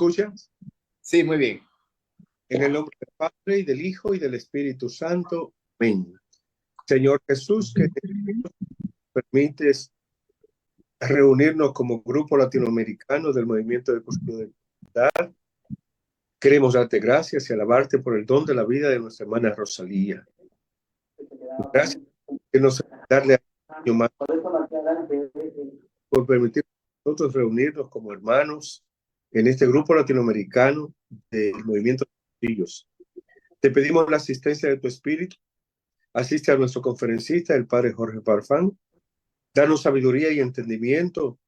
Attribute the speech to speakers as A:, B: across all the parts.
A: escucha?
B: Sí, muy bien.
A: En el nombre del Padre, y del Hijo, y del Espíritu Santo. Amén. Señor Jesús, que nos permites reunirnos como grupo latinoamericano del Movimiento de Cursillo de Cristandad, queremos darte gracias y alabarte por el don de la vida de nuestra hermana Rosalía. Gracias por nos darle año más, por permitir nosotros reunirnos como hermanos en este grupo latinoamericano del Movimiento de Cursillos. Te pedimos la asistencia de tu Espíritu. Asiste a nuestro conferencista, el Padre Jorge Farfán. Danos sabiduría y entendimiento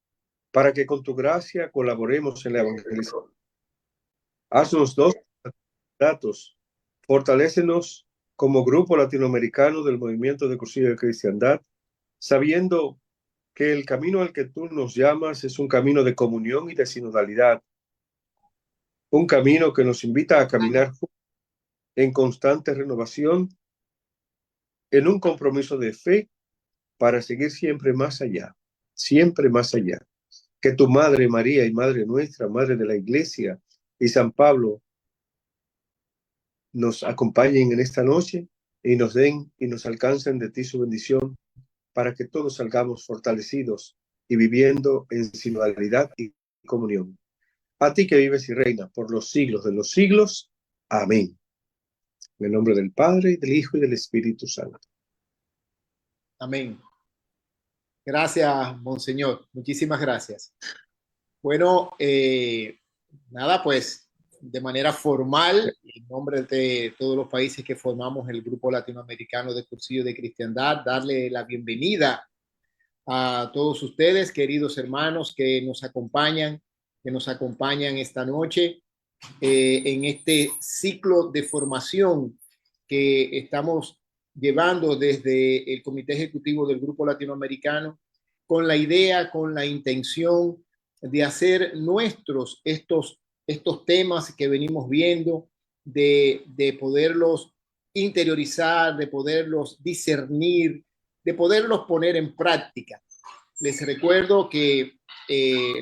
A: para que con tu gracia colaboremos en la evangelización. Haznos dos datos. Fortalécenos como grupo latinoamericano del Movimiento de Cursillo de Cristiandad, sabiendo que el camino al que tú nos llamas es un camino de comunión y de sinodalidad, un camino que nos invita a caminar en constante renovación, en un compromiso de fe para seguir siempre más allá, siempre más allá. Que tu Madre María y Madre nuestra, Madre de la Iglesia, y San Pablo nos acompañen en esta noche y nos den y nos alcancen de ti su bendición para que todos salgamos fortalecidos y viviendo en sinodalidad y comunión. A ti que vives y reinas por los siglos de los siglos. Amén. En el nombre del Padre, y del Hijo, y del Espíritu Santo.
B: Amén. Gracias, Monseñor. Muchísimas gracias. Bueno, nada, pues de manera formal, en nombre de todos los países que formamos el Grupo Latinoamericano de Cursillo de Cristiandad, darle la bienvenida a todos ustedes, queridos hermanos que nos acompañan esta noche en este ciclo de formación que estamos llevando desde el Comité Ejecutivo del Grupo Latinoamericano, con la idea, con la intención de hacer nuestros estos temas que venimos viendo, de poderlos interiorizar, de poderlos discernir, de poderlos poner en práctica. Les recuerdo que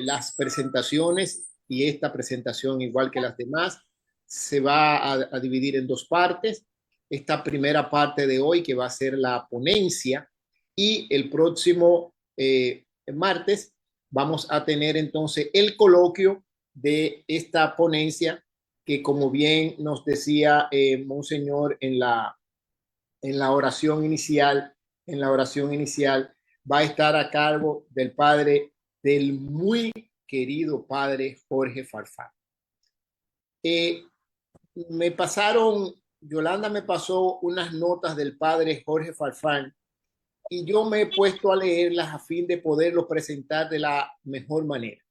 B: las presentaciones y esta presentación, igual que las demás, se va a dividir en dos partes. Esta primera parte de hoy, que va a ser la ponencia, y el próximo martes vamos a tener entonces el coloquio de esta ponencia, que como bien nos decía Monseñor en la oración inicial, va a estar a cargo del padre, del muy querido padre Jorge Farfán. Yolanda me pasó unas notas del padre Jorge Farfán y yo me he puesto a leerlas a fin de poderlo presentar de la mejor manera.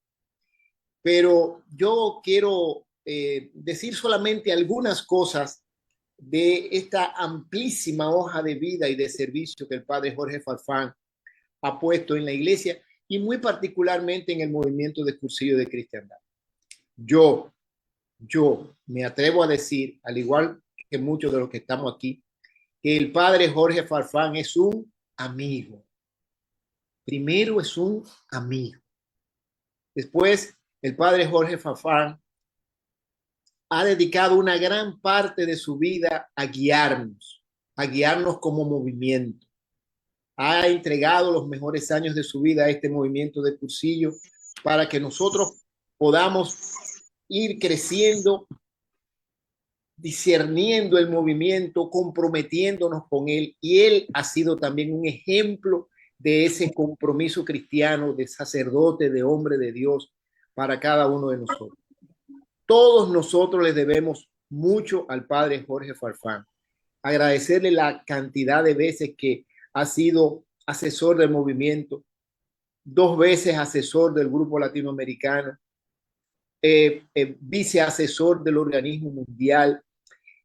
B: Pero yo quiero decir solamente algunas cosas de esta amplísima hoja de vida y de servicio que el padre Jorge Farfán ha puesto en la iglesia y muy particularmente en el movimiento de Cursillo de Cristiandad. Yo me atrevo a decir, al igual que muchos de los que estamos aquí, que el padre Jorge Farfán es un amigo. Primero es un amigo. Después, el padre Jorge Farfán ha dedicado una gran parte de su vida a guiarnos como movimiento. Ha entregado los mejores años de su vida a este movimiento de Cursillo para que nosotros podamos ir creciendo, discerniendo el movimiento, comprometiéndonos con él. Y él ha sido también un ejemplo de ese compromiso cristiano, de sacerdote, de hombre de Dios para cada uno de nosotros. Todos nosotros les debemos mucho al padre Jorge Farfán. Agradecerle la cantidad de veces que ha sido asesor del movimiento, 2 veces asesor del Grupo Latinoamericano, viceasesor del organismo mundial.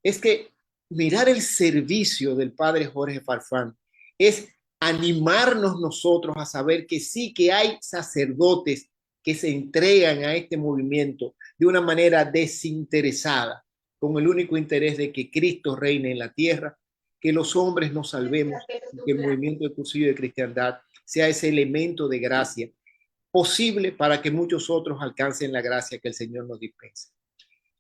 B: Es que mirar el servicio del padre Jorge Farfán es animarnos nosotros a saber que sí, que hay sacerdotes que se entregan a este movimiento de una manera desinteresada, con el único interés de que Cristo reine en la tierra, que los hombres nos salvemos, que el movimiento de Cursillo de Cristiandad sea ese elemento de gracia. posible para que muchos otros alcancen la gracia que el Señor nos dispensa.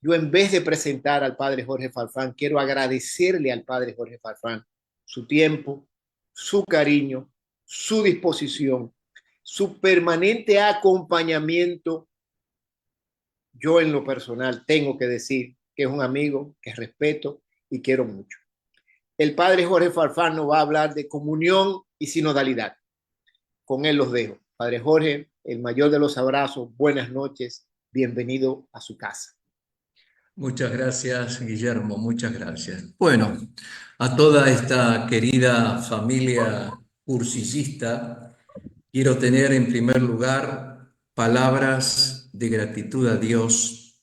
B: Yo, en vez de presentar al Padre Jorge Farfán, quiero agradecerle al Padre Jorge Farfán su tiempo, su cariño, su disposición, su permanente acompañamiento. Yo, en lo personal, tengo que decir que es un amigo que respeto y quiero mucho. El Padre Jorge Farfán nos va a hablar de comunión y sinodalidad. Con él los dejo. Padre Jorge, el mayor de los abrazos, buenas noches, bienvenido a su casa.
C: Muchas gracias, Guillermo, muchas gracias. Bueno, a toda esta querida familia cursillista, quiero tener en primer lugar palabras de gratitud a Dios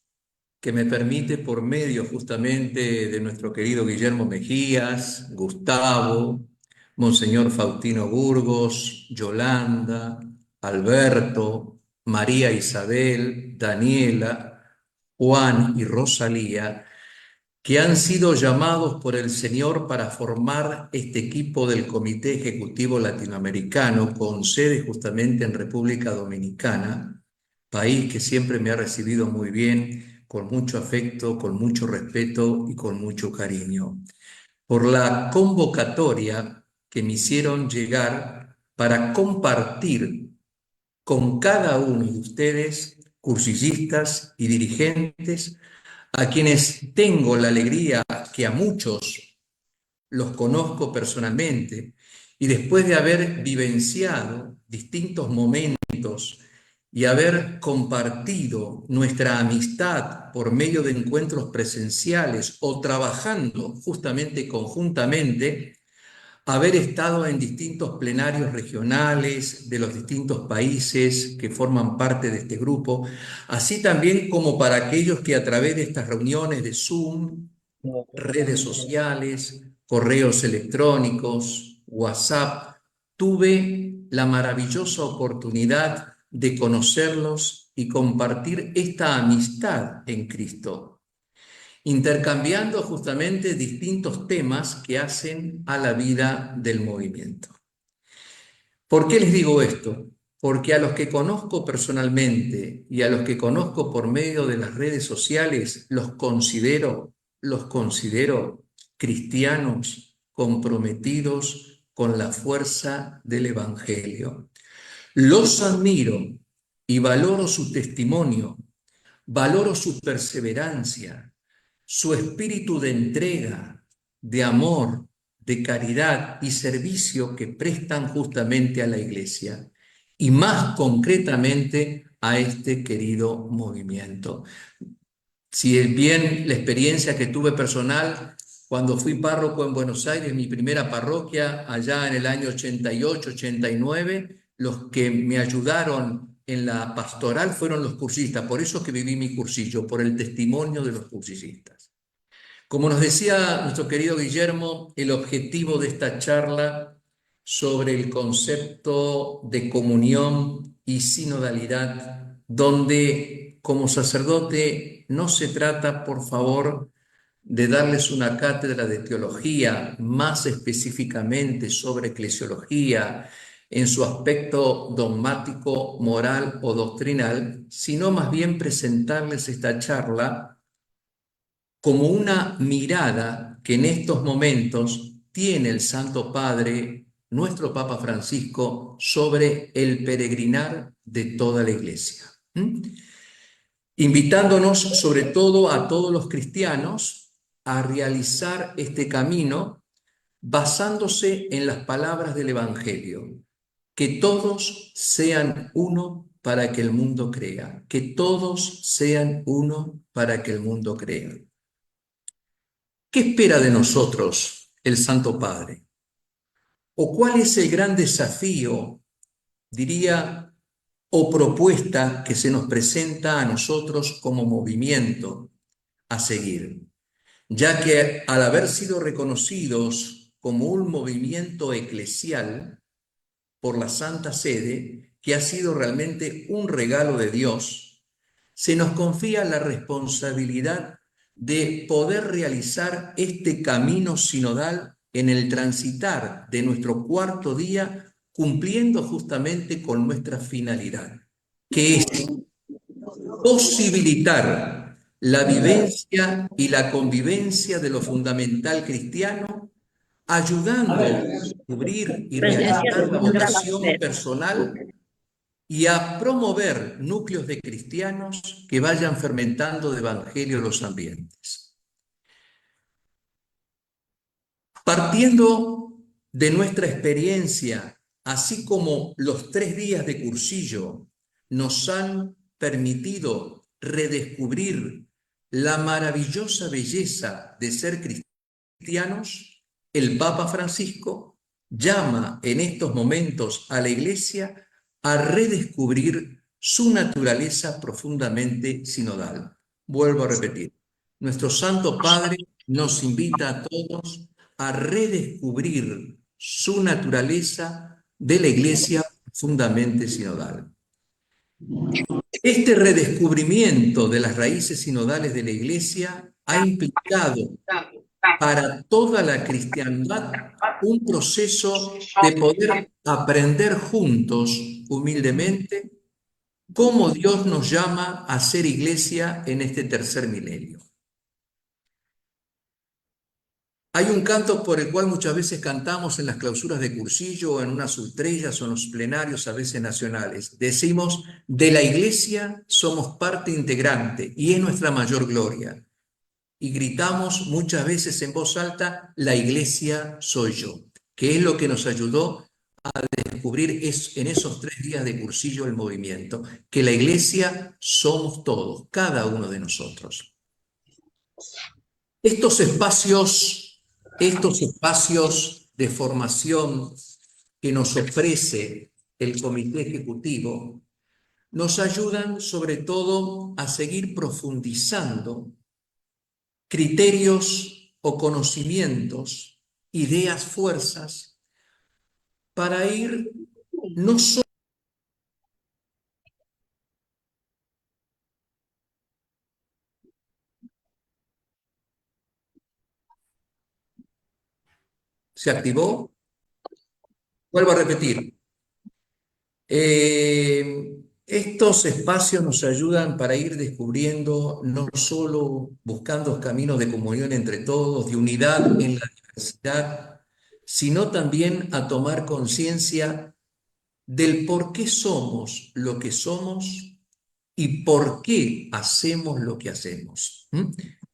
C: que me permite, por medio justamente de nuestro querido Guillermo Mejías, Gustavo, Monseñor Faustino Burgos, Yolanda, Alberto, María Isabel, Daniela, Juan y Rosalía, que han sido llamados por el Señor para formar este equipo del Comité Ejecutivo Latinoamericano con sede justamente en República Dominicana, país que siempre me ha recibido muy bien, con mucho afecto, con mucho respeto y con mucho cariño, por la convocatoria que me hicieron llegar para compartir con cada uno de ustedes, cursillistas y dirigentes, a quienes tengo la alegría que a muchos los conozco personalmente, y después de haber vivenciado distintos momentos y haber compartido nuestra amistad por medio de encuentros presenciales o trabajando justamente conjuntamente, haber estado en distintos plenarios regionales de los distintos países que forman parte de este grupo, así también como para aquellos que a través de estas reuniones de Zoom, redes sociales, correos electrónicos, WhatsApp, tuve la maravillosa oportunidad de conocerlos y compartir esta amistad en Cristo, intercambiando justamente distintos temas que hacen a la vida del movimiento. ¿Por qué les digo esto? Porque a los que conozco personalmente y a los que conozco por medio de las redes sociales, los considero cristianos comprometidos con la fuerza del Evangelio. Los admiro y valoro su testimonio, valoro su perseverancia, su espíritu de entrega, de amor, de caridad y servicio que prestan justamente a la Iglesia y más concretamente a este querido movimiento. Si es bien la experiencia que tuve personal cuando fui párroco en Buenos Aires, mi primera parroquia, allá en el año 88, 89, los que me ayudaron en la pastoral fueron los cursistas, por eso es que viví mi cursillo, por el testimonio de los cursillistas. Como nos decía nuestro querido Guillermo, el objetivo de esta charla sobre el concepto de comunión y sinodalidad, donde como sacerdote no se trata, por favor, de darles una cátedra de teología, más específicamente sobre eclesiología, en su aspecto dogmático, moral o doctrinal, sino más bien presentarles esta charla como una mirada que en estos momentos tiene el Santo Padre, nuestro Papa Francisco, sobre el peregrinar de toda la Iglesia. Invitándonos sobre todo a todos los cristianos a realizar este camino basándose en las palabras del Evangelio. Que todos sean uno para que el mundo crea. Que todos sean uno para que el mundo crea. ¿Qué espera de nosotros el Santo Padre? ¿O cuál es el gran desafío, diría, o propuesta que se nos presenta a nosotros como movimiento a seguir? Ya que al haber sido reconocidos como un movimiento eclesial por la Santa Sede, que ha sido realmente un regalo de Dios, se nos confía la responsabilidad de poder realizar este camino sinodal en el transitar de nuestro cuarto día, cumpliendo justamente con nuestra finalidad. que es posibilitar la vivencia y la convivencia de lo fundamental cristiano, ayudando a descubrir y realizar la vocación personal y a promover núcleos de cristianos que vayan fermentando de evangelio los ambientes. Partiendo de nuestra experiencia, así como los 3 días de cursillo nos han permitido redescubrir la maravillosa belleza de ser cristianos, el Papa Francisco llama en estos momentos a la Iglesia a redescubrir su naturaleza profundamente sinodal. Vuelvo a repetir, nuestro Santo Padre nos invita a todos a redescubrir su naturaleza de la Iglesia profundamente sinodal. Este redescubrimiento de las raíces sinodales de la Iglesia ha implicado para toda la cristiandad un proceso de poder aprender juntos, humildemente, cómo Dios nos llama a ser iglesia en este tercer milenio. Hay un canto por el cual muchas veces cantamos en las clausuras de cursillo, en unas ultrellas o en los plenarios, a veces nacionales. Decimos, de la iglesia somos parte integrante y es nuestra mayor gloria. Y gritamos muchas veces en voz alta, la iglesia soy yo, que es lo que nos ayudó a descubrir en esos 3 días de cursillo el movimiento, que la iglesia somos todos, cada uno de nosotros. Estos espacios de formación que nos ofrece el Comité Ejecutivo nos ayudan sobre todo a seguir profundizando criterios o conocimientos, ideas, fuerzas, para ir no solo se activó. Vuelvo a repetir, estos espacios nos ayudan para ir descubriendo, no solo buscando caminos de comunión entre todos, de unidad en la diversidad, sino también a tomar conciencia del por qué somos lo que somos y por qué hacemos lo que hacemos.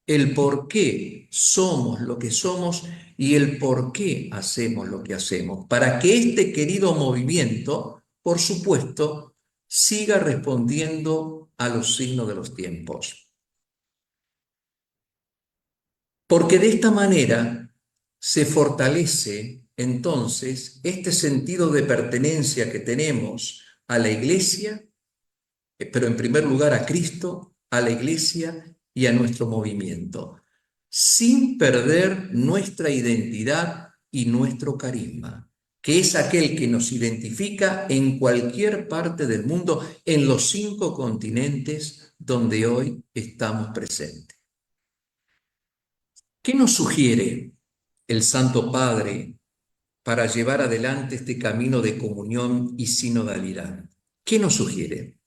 C: El por qué somos lo que somos y el por qué hacemos lo que hacemos, para que este querido movimiento, por supuesto, siga respondiendo a los signos de los tiempos. Porque de esta manera se fortalece entonces este sentido de pertenencia que tenemos a la Iglesia, pero en primer lugar a Cristo, a la Iglesia y a nuestro movimiento, sin perder nuestra identidad y nuestro carisma, que es aquel que nos identifica en cualquier parte del mundo, en los 5 continentes donde hoy estamos presentes. ¿Qué nos sugiere el Santo Padre para llevar adelante este camino de comunión y sinodalidad? ¿Qué nos sugiere?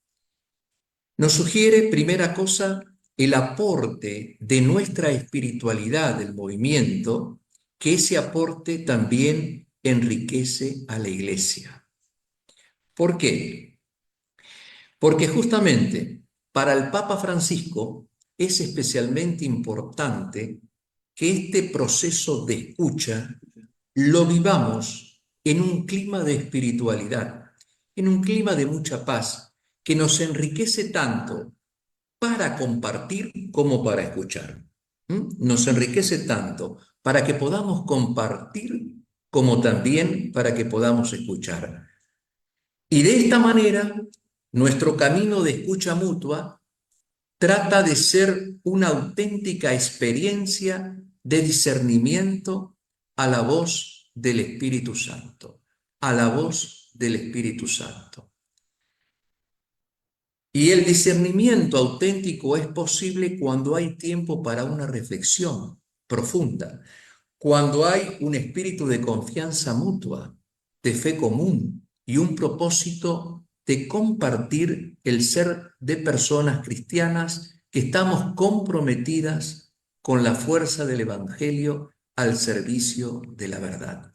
C: Nos sugiere, primera cosa, el aporte de nuestra espiritualidad del movimiento, que ese aporte también enriquece a la Iglesia. ¿Por qué? Porque justamente para el Papa Francisco es especialmente importante que este proceso de escucha lo vivamos en un clima de espiritualidad, en un clima de mucha paz, que nos enriquece tanto para compartir como para escuchar. Nos enriquece tanto para que podamos compartir como también para que podamos escuchar. Y de esta manera, nuestro camino de escucha mutua trata de ser una auténtica experiencia de discernimiento a la voz del Espíritu Santo, a la voz del Espíritu Santo. Y el discernimiento auténtico es posible cuando hay tiempo para una reflexión profunda, cuando hay un espíritu de confianza mutua, de fe común y un propósito de compartir el ser de personas cristianas que estamos comprometidas con la fuerza del Evangelio al servicio de la verdad.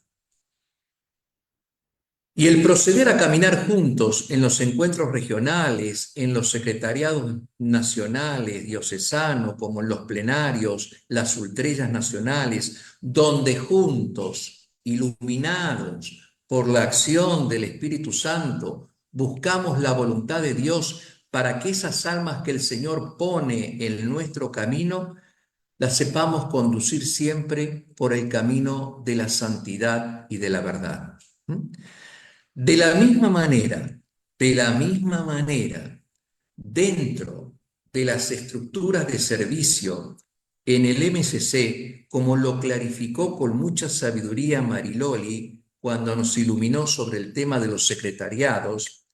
C: Y el proceder a caminar juntos en los encuentros regionales, en los secretariados nacionales, diocesanos, como en los plenarios, las ultrellas nacionales, donde juntos, iluminados por la acción del Espíritu Santo, buscamos la voluntad de Dios para que esas almas que el Señor pone en nuestro camino, las sepamos conducir siempre por el camino de la santidad y de la verdad. De la misma manera, dentro de las estructuras de servicio en el MCC, como lo clarificó con mucha sabiduría Mariloli cuando nos iluminó sobre el tema de los secretariados,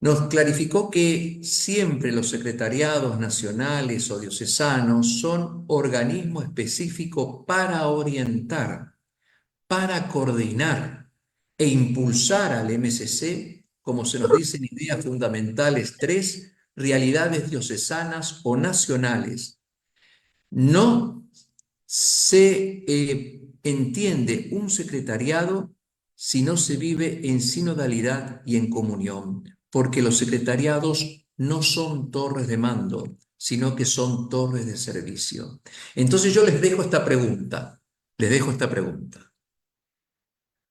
C: nos clarificó que siempre los secretariados nacionales o diocesanos son organismos específicos para orientar, para coordinar e impulsar al MCC, como se nos dice en Ideas Fundamentales 3, realidades diocesanas o nacionales. No se entiende un secretariado si no se vive en sinodalidad y en comunión, porque los secretariados no son torres de mando, sino que son torres de servicio. Entonces yo les dejo esta pregunta.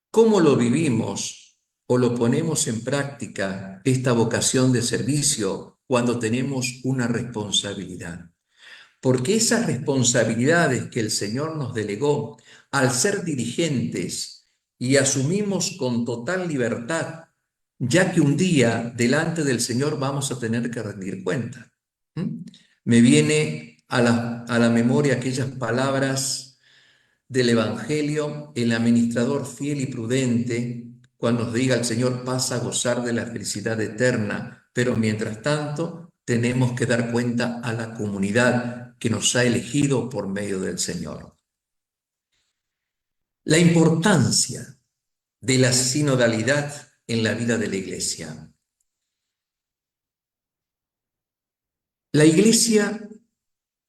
C: ¿Cómo lo vivimos o lo ponemos en práctica esta vocación de servicio cuando tenemos una responsabilidad? Porque esas responsabilidades que el Señor nos delegó al ser dirigentes y asumimos con total libertad, ya que un día delante del Señor vamos a tener que rendir cuenta. Me viene a la memoria aquellas palabras del Evangelio, el administrador fiel y prudente, cuando nos diga el Señor, pasa a gozar de la felicidad eterna, pero mientras tanto tenemos que dar cuenta a la comunidad que nos ha elegido por medio del Señor. La importancia de la sinodalidad en la vida de la Iglesia. La Iglesia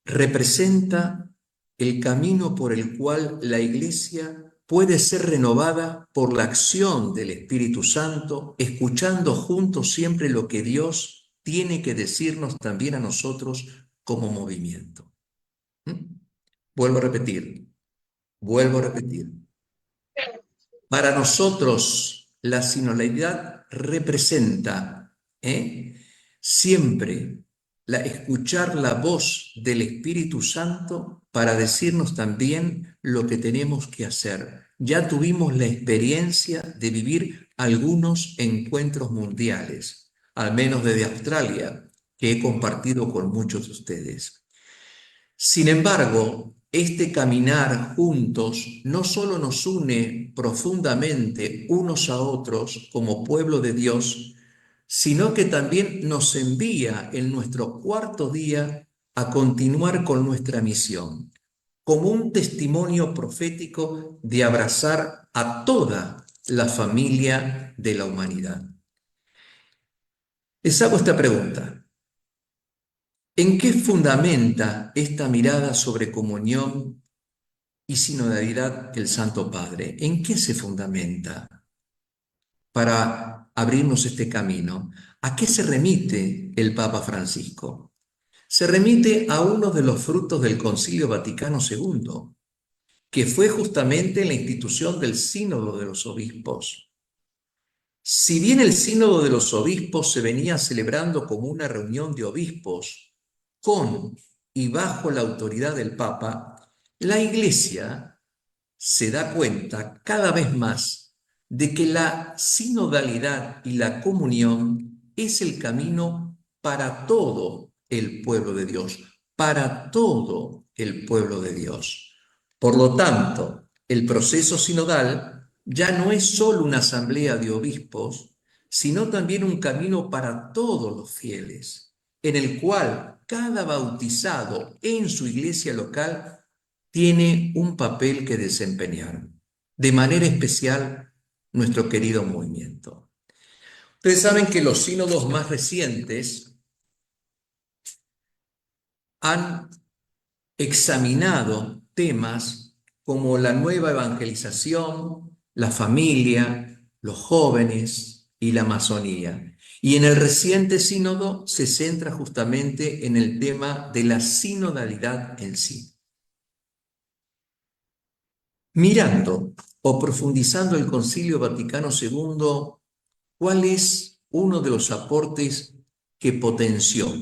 C: representa el camino por el cual la Iglesia puede ser renovada por la acción del Espíritu Santo, escuchando juntos siempre lo que Dios tiene que decirnos también a nosotros como movimiento. Vuelvo a repetir. Para nosotros la sinodalidad representa siempre escuchar la voz del Espíritu Santo para decirnos también lo que tenemos que hacer. Ya tuvimos la experiencia de vivir algunos encuentros mundiales, al menos desde Australia, que he compartido con muchos de ustedes. Sin embargo, este caminar juntos no solo nos une profundamente unos a otros como pueblo de Dios, sino que también nos envía en nuestro cuarto día a continuar con nuestra misión, como un testimonio profético de abrazar a toda la familia de la humanidad. Les hago esta pregunta. ¿En qué fundamenta esta mirada sobre comunión y sinodalidad el Santo Padre? ¿En qué se fundamenta para abrirnos este camino? ¿A qué se remite el Papa Francisco? Se remite a uno de los frutos del Concilio Vaticano II, que fue justamente la institución del Sínodo de los Obispos. Si bien el Sínodo de los Obispos se venía celebrando como una reunión de obispos con y bajo la autoridad del Papa, la Iglesia se da cuenta cada vez más de que la sinodalidad y la comunión es el camino para todo el pueblo de Dios, para todo el pueblo de Dios. Por lo tanto, el proceso sinodal ya no es solo una asamblea de obispos, sino también un camino para todos los fieles, en el cual cada bautizado en su iglesia local tiene un papel que desempeñar, de manera especial nuestro querido movimiento. Ustedes saben que los sínodos más recientes han examinado temas como la nueva evangelización, la familia, los jóvenes y la Amazonía. Y en el reciente sínodo se centra justamente en el tema de la sinodalidad en sí. Mirando o profundizando el Concilio Vaticano II, ¿cuál es uno de los aportes que potenció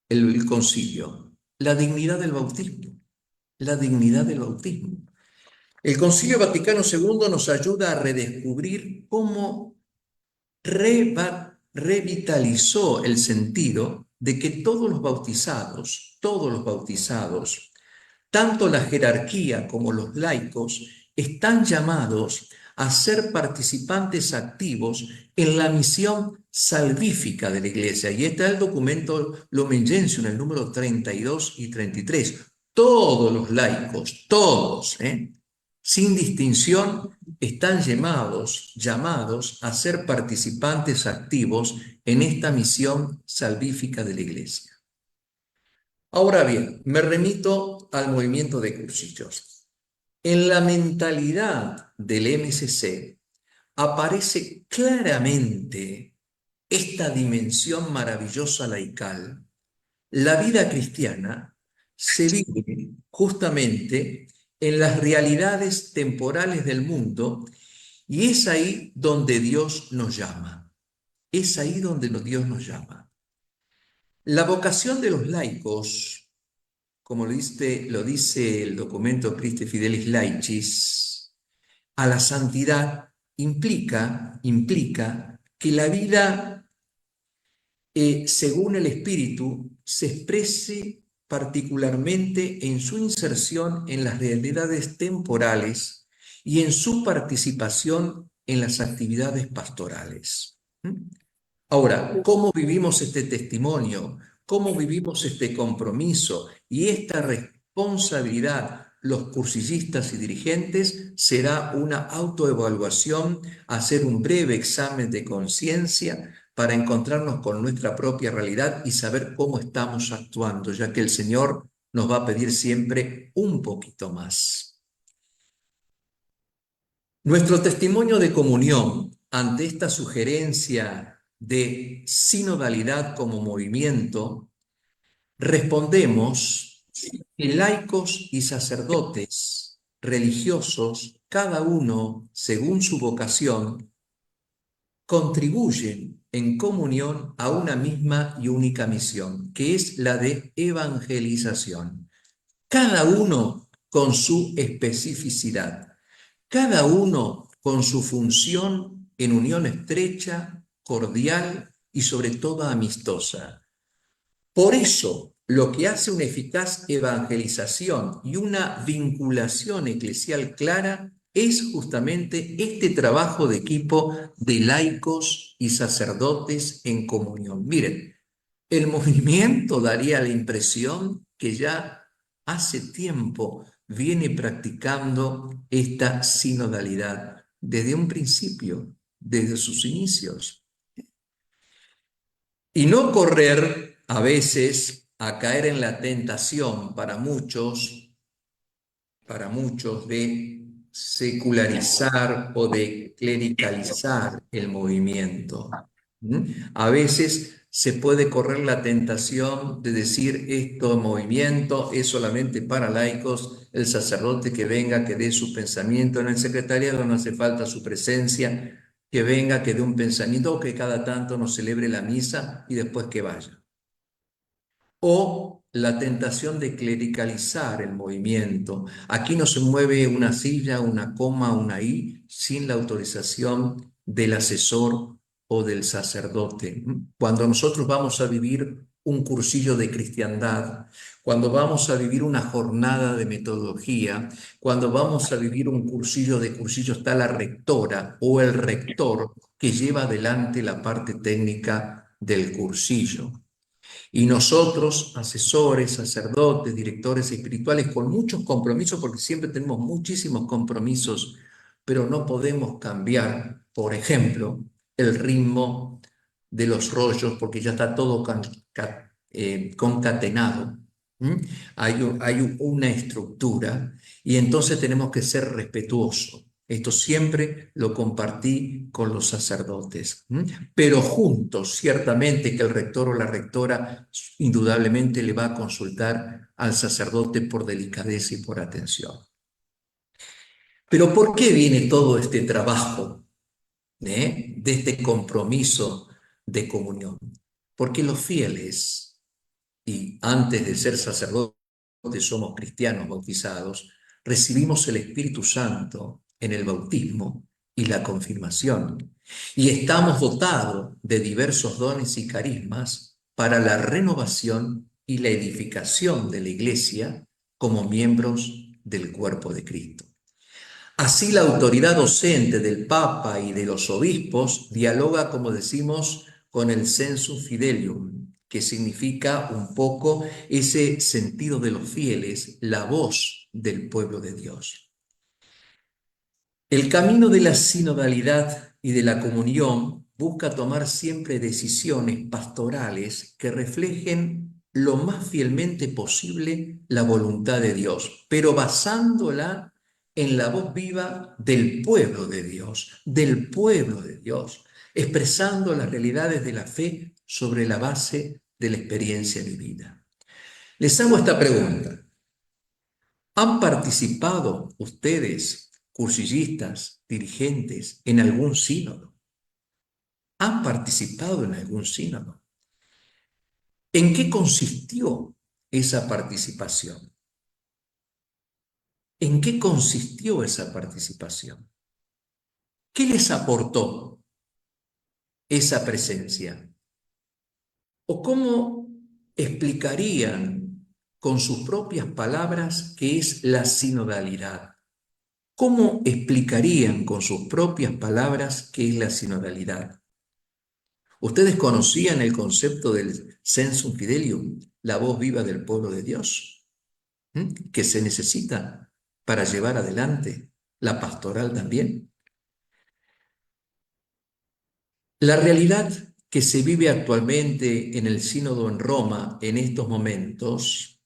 C: el concilio? La dignidad del bautismo. La dignidad del bautismo. El Concilio Vaticano II nos ayuda a redescubrir cómo revitalizó el sentido de que todos los bautizados, tanto la jerarquía como los laicos, están llamados a ser participantes activos en la misión salvífica de la Iglesia. Y está el documento Lumen Gentium, el número 32 y 33. Todos los laicos, todos, sin distinción, están llamados a ser participantes activos en esta misión salvífica de la Iglesia. Ahora bien, me remito al movimiento de cursillos. En la mentalidad del MCC aparece claramente esta dimensión maravillosa laical. La vida cristiana se vive justamente en las realidades temporales del mundo y es ahí donde Dios nos llama. Es ahí donde Dios nos llama. La vocación de los laicos, como lo dice el documento Christi Fidelis Laicis, a la santidad implica que la vida, según el Espíritu, se exprese particularmente en su inserción en las realidades temporales y en su participación en las actividades pastorales. Ahora, ¿cómo vivimos este testimonio? ¿Cómo vivimos este compromiso y esta responsabilidad los cursillistas y dirigentes? Será una autoevaluación, hacer un breve examen de conciencia para encontrarnos con nuestra propia realidad y saber cómo estamos actuando, ya que el Señor nos va a pedir siempre un poquito más. Nuestro testimonio de comunión ante esta sugerencia de sinodalidad como movimiento, respondemos que laicos y sacerdotes religiosos, cada uno según su vocación, contribuyen en comunión a una misma y única misión, que es la de evangelización. Cada uno con su especificidad, cada uno con su función en unión estrecha, cordial y sobre todo amistosa. Por eso, lo que hace una eficaz evangelización y una vinculación eclesial clara es justamente este trabajo de equipo de laicos y sacerdotes en comunión. Miren, el movimiento daría la impresión que ya hace tiempo viene practicando esta sinodalidad desde un principio, desde sus inicios. Y no correr a veces a caer en la tentación para muchos de secularizar o de clericalizar el movimiento. A veces se puede correr la tentación de decir esto movimiento es solamente para laicos, el sacerdote que venga, que dé su pensamiento en el secretariado, no hace falta su presencia, que venga, que dé un pensamiento o que cada tanto nos celebre la misa y después que vaya. O la tentación de clericalizar el movimiento. Aquí no se mueve una silla, una coma, una i, sin la autorización del asesor o del sacerdote. Cuando nosotros vamos a vivir un cursillo de cristiandad, cuando vamos a vivir una jornada de metodología, cuando vamos a vivir un cursillo de cursillo, está la rectora o el rector que lleva adelante la parte técnica del cursillo. Y nosotros, asesores, sacerdotes, directores espirituales, con muchos compromisos, porque siempre tenemos muchísimos compromisos, pero no podemos cambiar, por ejemplo, el ritmo de los rollos porque ya está todo concatenado. Hay una estructura y entonces tenemos que ser respetuosos. Esto siempre lo compartí con los sacerdotes. Pero juntos, ciertamente que el rector o la rectora indudablemente le va a consultar al sacerdote por delicadeza y por atención. Pero ¿por qué viene todo este trabajo de este compromiso de comunión? Porque los fieles, y antes de ser sacerdotes somos cristianos bautizados, recibimos el Espíritu Santo en el bautismo y la confirmación, y estamos dotados de diversos dones y carismas para la renovación y la edificación de la Iglesia como miembros del cuerpo de Cristo. Así la autoridad docente del Papa y de los obispos dialoga, como decimos, con el sensus fidelium, que significa un poco ese sentido de los fieles, la voz del pueblo de Dios. El camino de la sinodalidad y de la comunión busca tomar siempre decisiones pastorales que reflejen lo más fielmente posible la voluntad de Dios, pero basándola en la voz viva del pueblo de Dios, expresando las realidades de la fe sobre la base de la experiencia vivida. Les hago esta pregunta. ¿Han participado ustedes, cursillistas, dirigentes, en algún sínodo? ¿Han participado en algún sínodo? ¿En qué consistió esa participación? ¿En qué consistió esa participación? ¿Qué les aportó esa presencia? ¿O cómo explicarían con sus propias palabras qué es la sinodalidad? ¿Cómo explicarían con sus propias palabras qué es la sinodalidad? ¿Ustedes conocían el concepto del sensum fidelium, la voz viva del pueblo de Dios, que se necesita para llevar adelante la pastoral también? La realidad que se vive actualmente en el sínodo en Roma en estos momentos,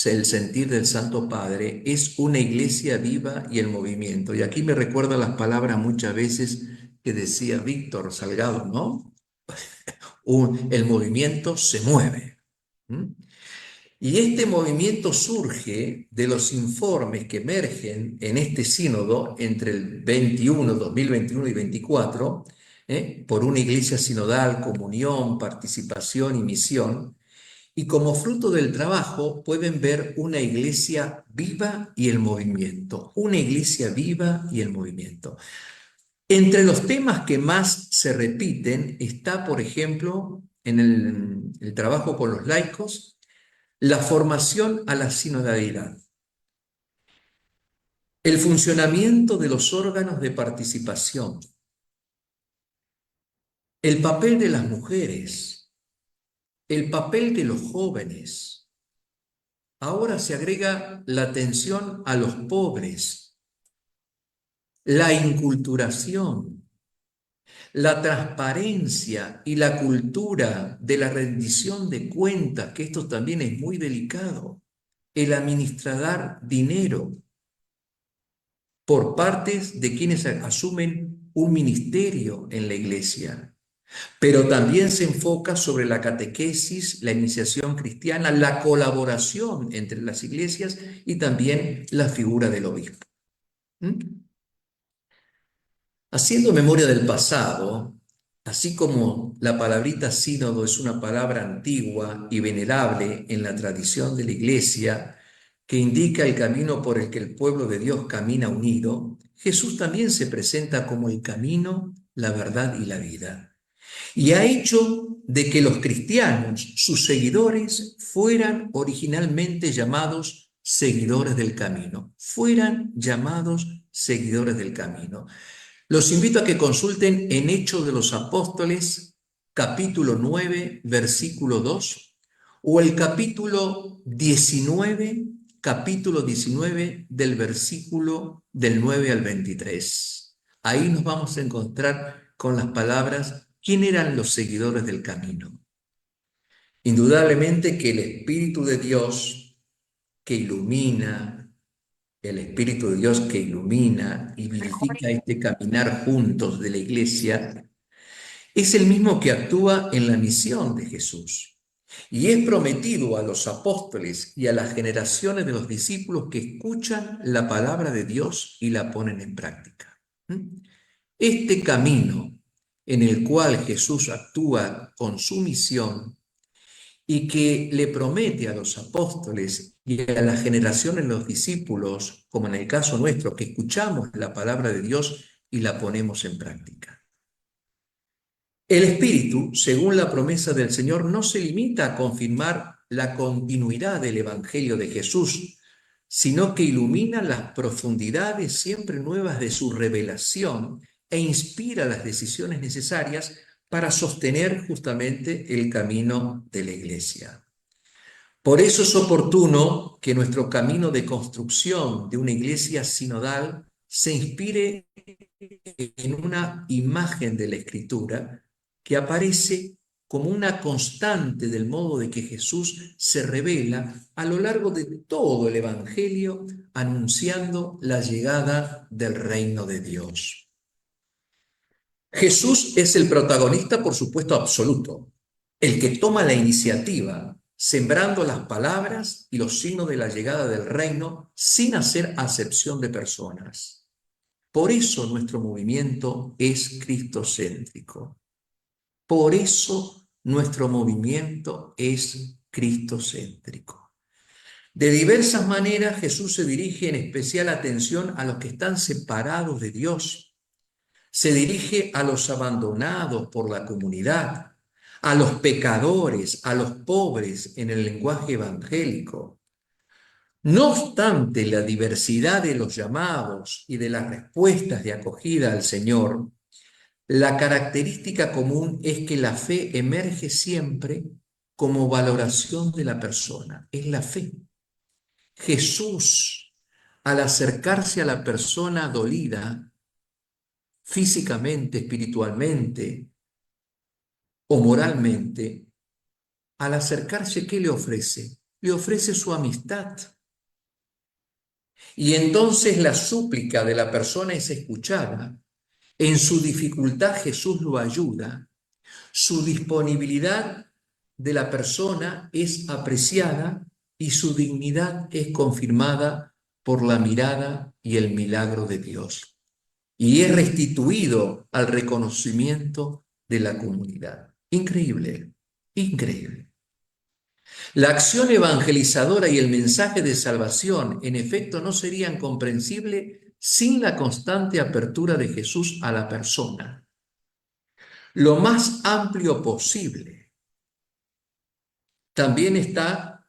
C: el sentir del Santo Padre, es una iglesia viva y el movimiento. Y aquí me recuerda las palabras muchas veces que decía Víctor Salgado, ¿no? El movimiento se mueve. Y este movimiento surge de los informes que emergen en este sínodo entre el 2021 y 24, por una iglesia sinodal, comunión, participación y misión. Y como fruto del trabajo pueden ver una iglesia viva y el movimiento, una iglesia viva y el movimiento. Entre los temas que más se repiten está, por ejemplo, en el trabajo con los laicos, la formación a la sinodalidad, el funcionamiento de los órganos de participación, el papel de las mujeres, el papel de los jóvenes. Ahora se agrega la atención a los pobres, la inculturación, la transparencia y la cultura de la rendición de cuentas, que esto también es muy delicado, el administrar dinero por partes de quienes asumen un ministerio en la iglesia. Pero también se enfoca sobre la catequesis, la iniciación cristiana, la colaboración entre las iglesias y también la figura del obispo. Haciendo memoria del pasado, así como la palabrita sínodo es una palabra antigua y venerable en la tradición de la iglesia, que indica el camino por el que el pueblo de Dios camina unido, Jesús también se presenta como el camino, la verdad y la vida. Y ha hecho de que los cristianos, sus seguidores, fueran originalmente llamados seguidores del camino. Fueran llamados seguidores del camino. Los invito a que consulten en Hechos de los Apóstoles, capítulo 9, versículo 2, o el capítulo 19 del versículo del 9 al 23. Ahí nos vamos a encontrar con las palabras, ¿quién eran los seguidores del camino? Indudablemente que el Espíritu de Dios que ilumina, el Espíritu de Dios que ilumina y vivifica este caminar juntos de la iglesia, es el mismo que actúa en la misión de Jesús. Y es prometido a los apóstoles y a las generaciones de los discípulos que escuchan la palabra de Dios y la ponen en práctica. Este camino en el cual Jesús actúa con su misión y que le promete a los apóstoles y a las generaciones de los discípulos, como en el caso nuestro, que escuchamos la palabra de Dios y la ponemos en práctica. El Espíritu, según la promesa del Señor, no se limita a confirmar la continuidad del Evangelio de Jesús, sino que ilumina las profundidades siempre nuevas de su revelación e inspira las decisiones necesarias para sostener justamente el camino de la Iglesia. Por eso es oportuno que nuestro camino de construcción de una Iglesia sinodal se inspire en una imagen de la Escritura que aparece como una constante del modo de que Jesús se revela a lo largo de todo el Evangelio, anunciando la llegada del reino de Dios. Jesús es el protagonista, por supuesto, absoluto, el que toma la iniciativa, sembrando las palabras y los signos de la llegada del reino sin hacer acepción de personas. Por eso nuestro movimiento es cristocéntrico. Por eso nuestro movimiento es cristocéntrico. De diversas maneras Jesús se dirige en especial atención a los que están separados de Dios. Se dirige a los abandonados por la comunidad, a los pecadores, a los pobres en el lenguaje evangélico. No obstante la diversidad de los llamados y de las respuestas de acogida al Señor, la característica común es que la fe emerge siempre como valoración de la persona. Es la fe. Jesús, al acercarse a la persona dolida, físicamente, espiritualmente o moralmente, al acercarse, ¿qué le ofrece? Le ofrece su amistad. Y entonces la súplica de la persona es escuchada. En su dificultad Jesús lo ayuda. Su disponibilidad de la persona es apreciada y su dignidad es confirmada por la mirada y el milagro de Dios. Y es restituido al reconocimiento de la comunidad. Increíble, increíble. La acción evangelizadora y el mensaje de salvación, en efecto, no serían comprensibles sin la constante apertura de Jesús a la persona, lo más amplio posible. También está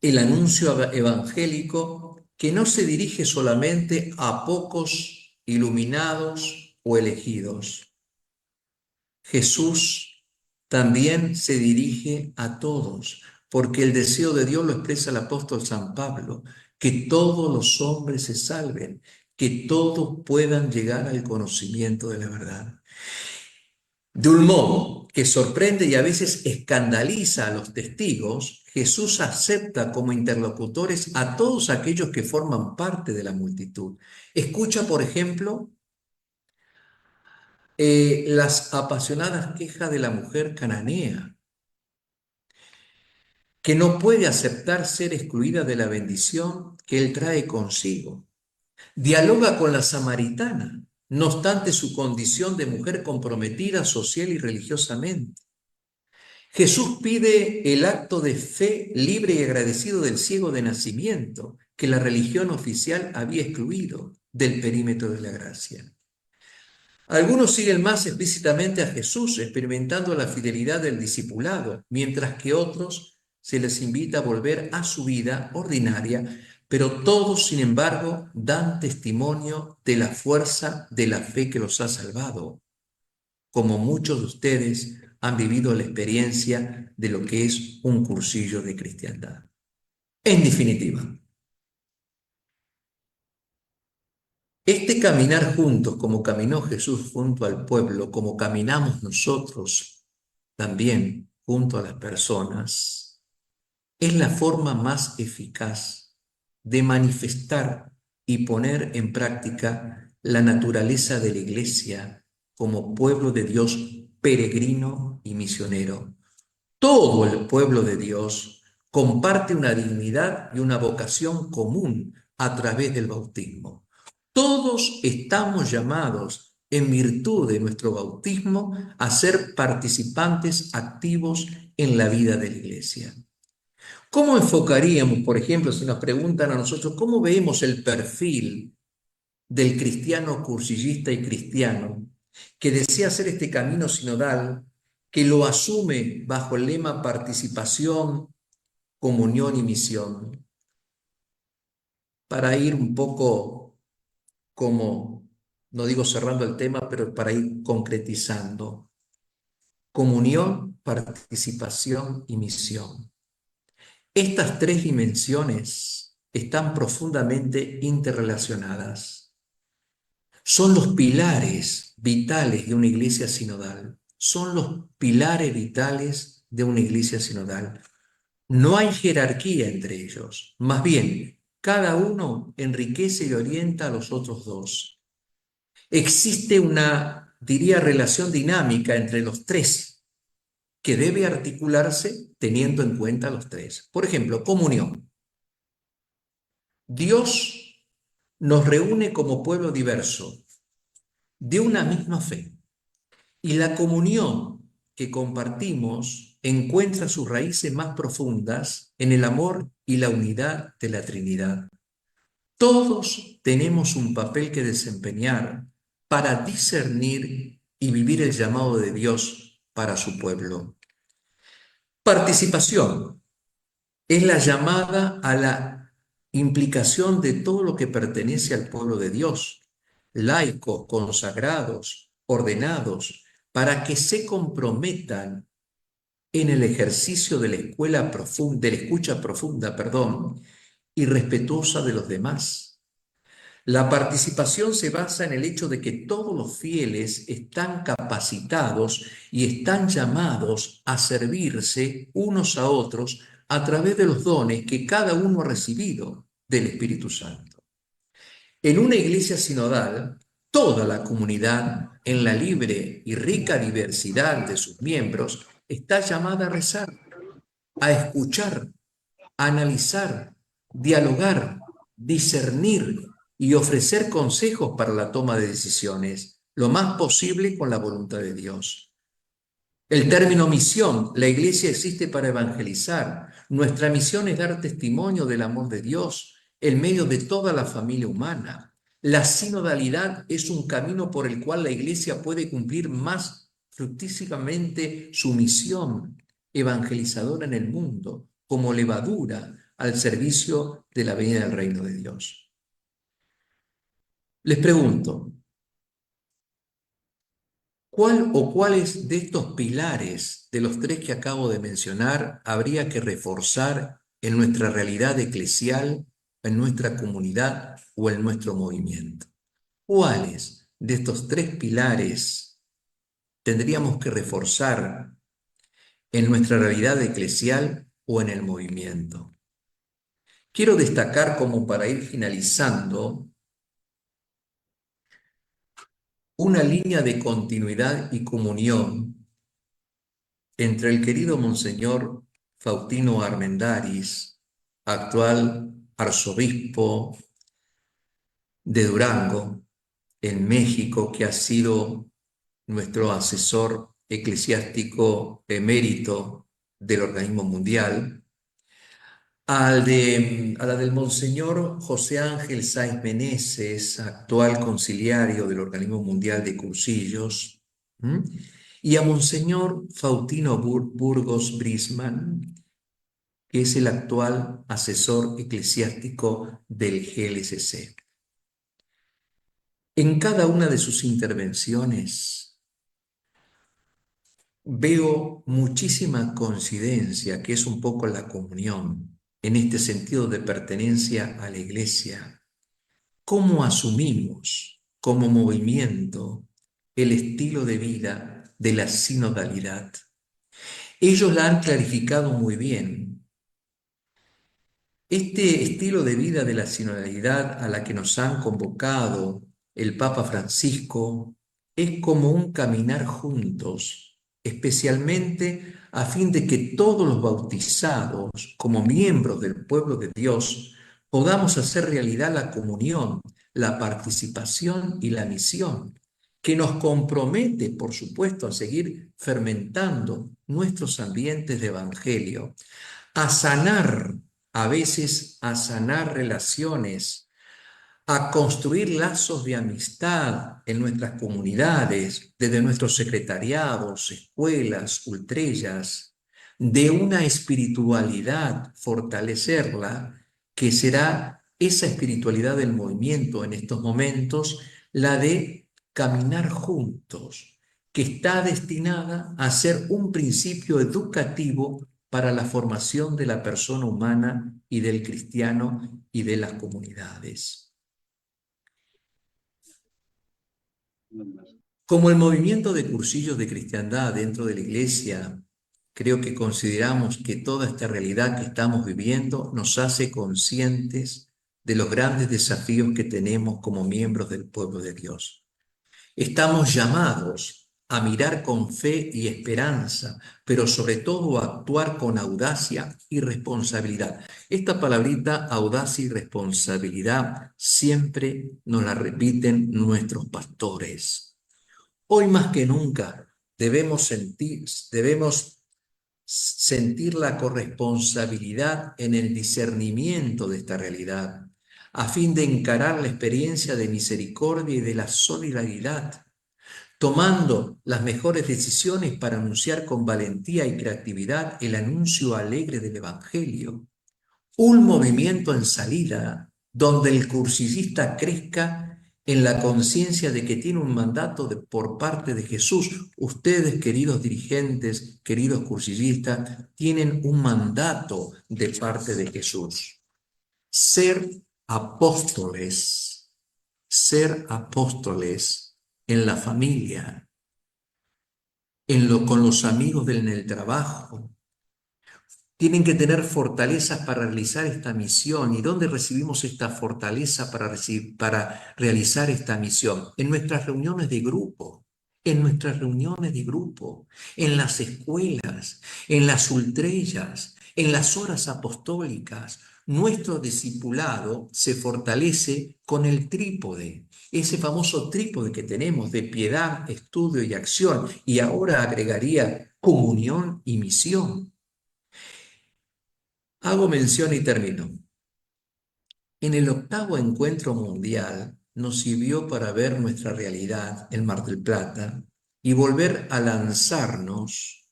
C: el anuncio evangélico que no se dirige solamente a pocos iluminados o elegidos. Jesús también se dirige a todos, porque el deseo de Dios lo expresa el apóstol San Pablo, que todos los hombres se salven, que todos puedan llegar al conocimiento de la verdad. De un modo que sorprende y a veces escandaliza a los testigos, Jesús acepta como interlocutores a todos aquellos que forman parte de la multitud. Escucha, por ejemplo, las apasionadas quejas de la mujer cananea, que no puede aceptar ser excluida de la bendición que él trae consigo. Dialoga con la samaritana, no obstante su condición de mujer comprometida social y religiosamente. Jesús pide el acto de fe libre y agradecido del ciego de nacimiento, que la religión oficial había excluido del perímetro de la gracia. Algunos siguen más explícitamente a Jesús, experimentando la fidelidad del discipulado, mientras que otros se les invita a volver a su vida ordinaria, pero todos, sin embargo, dan testimonio de la fuerza de la fe que los ha salvado, como muchos de ustedes han vivido la experiencia de lo que es un cursillo de cristiandad. En definitiva, Este caminar juntos, como caminó Jesús junto al pueblo, como caminamos nosotros también junto a las personas, es la forma más eficaz de manifestar y poner en práctica la naturaleza de la Iglesia como pueblo de Dios peregrino y misionero. Todo el pueblo de Dios comparte una dignidad y una vocación común a través del bautismo. Todos estamos llamados, en virtud de nuestro bautismo, a ser participantes activos en la vida de la Iglesia. ¿Cómo enfocaríamos, por ejemplo, si nos preguntan a nosotros, cómo vemos el perfil del cristiano cursillista y cristiano que desea hacer este camino sinodal, que lo asume bajo el lema participación, comunión y misión? Para ir un poco como, no digo cerrando el tema, pero para ir concretizando. Comunión, participación y misión. Estas tres dimensiones están profundamente interrelacionadas. Son los pilares vitales de una iglesia sinodal. Son los pilares vitales de una iglesia sinodal. No hay jerarquía entre ellos. Más bien, cada uno enriquece y orienta a los otros dos. Existe una, diría, relación dinámica entre los tres que debe articularse teniendo en cuenta los tres. Por ejemplo, comunión. Dios nos reúne como pueblo diverso, de una misma fe, y la comunión que compartimos encuentra sus raíces más profundas en el amor y la unidad de la Trinidad. Todos tenemos un papel que desempeñar para discernir y vivir el llamado de Dios para su pueblo. Participación es la llamada a la implicación de todo lo que pertenece al pueblo de Dios, laicos, consagrados, ordenados, para que se comprometan en el ejercicio de la de la escucha profunda, y respetuosa de los demás. La participación se basa en el hecho de que todos los fieles están capacitados y están llamados a servirse unos a otros a través de los dones que cada uno ha recibido del Espíritu Santo. En una iglesia sinodal, toda la comunidad, en la libre y rica diversidad de sus miembros, está llamada a rezar, a escuchar, a analizar, dialogar, discernir y ofrecer consejos para la toma de decisiones, lo más posible con la voluntad de Dios. El término misión, la iglesia existe para evangelizar. Nuestra misión es dar testimonio del amor de Dios en medio de toda la familia humana. La sinodalidad es un camino por el cual la iglesia puede cumplir más fructíferamente su misión evangelizadora en el mundo, como levadura al servicio de la venida del reino de Dios. Les pregunto, ¿cuál o cuáles de estos pilares de los tres que acabo de mencionar habría que reforzar en nuestra realidad eclesial, en nuestra comunidad o en nuestro movimiento? ¿Cuáles de estos tres pilares tendríamos que reforzar en nuestra realidad eclesial o en el movimiento? Quiero destacar, como para ir finalizando, una línea de continuidad y comunión entre el querido Monseñor Faustino Armendáriz, actual arzobispo de Durango, en México, que ha sido nuestro asesor eclesiástico emérito del organismo mundial, a la del Monseñor José Ángel Sáenz Meneses, actual conciliario del Organismo Mundial de Cursillos, ¿m? Y a Monseñor Faustino Burgos Brisman, que es el actual asesor eclesiástico del GLCC. En cada una de sus intervenciones veo muchísima coincidencia, que es un poco la comunión, en este sentido de pertenencia a la iglesia, ¿Cómo asumimos como movimiento el estilo de vida de la sinodalidad? Ellos la han clarificado muy bien. Este estilo de vida de la sinodalidad a la que nos han convocado el Papa Francisco es como un caminar juntos, especialmente a fin de que todos los bautizados, como miembros del pueblo de Dios, podamos hacer realidad la comunión, la participación y la misión, que nos compromete, por supuesto, a seguir fermentando nuestros ambientes de evangelio, a sanar, a veces a sanar relaciones, a construir lazos de amistad en nuestras comunidades, desde nuestros secretariados, escuelas, ultrellas, de una espiritualidad, fortalecerla, que será esa espiritualidad del movimiento en estos momentos, la de caminar juntos, que está destinada a ser un principio educativo para la formación de la persona humana y del cristiano y de las comunidades. Como el movimiento de cursillos de cristiandad dentro de la Iglesia, creo que consideramos que toda esta realidad que estamos viviendo nos hace conscientes de los grandes desafíos que tenemos como miembros del pueblo de Dios. Estamos llamados a mirar con fe y esperanza, pero sobre todo a actuar con audacia y responsabilidad. Esta palabrita, audacia y responsabilidad, siempre nos la repiten nuestros pastores. Hoy más que nunca debemos sentir la corresponsabilidad en el discernimiento de esta realidad, a fin de encarar la experiencia de misericordia y de la solidaridad, tomando las mejores decisiones para anunciar con valentía y creatividad el anuncio alegre del Evangelio. Un movimiento en salida donde el cursillista crezca en la conciencia de que tiene un mandato por parte de Jesús. Ustedes, queridos dirigentes, queridos cursillistas, tienen un mandato de parte de Jesús. Ser apóstoles en la familia, con los amigos en el trabajo. Tienen que tener fortalezas para realizar esta misión. ¿Y dónde recibimos esta fortaleza para realizar esta misión? En nuestras reuniones de grupo, en las escuelas, en las ultrellas, en las horas apostólicas. Nuestro discipulado se fortalece con el trípode, ese famoso trípode que tenemos de piedad, estudio y acción. Y ahora agregaría comunión y misión. Hago mención y termino. En el 8º encuentro mundial nos sirvió para ver nuestra realidad en Mar del Plata y volver a lanzarnos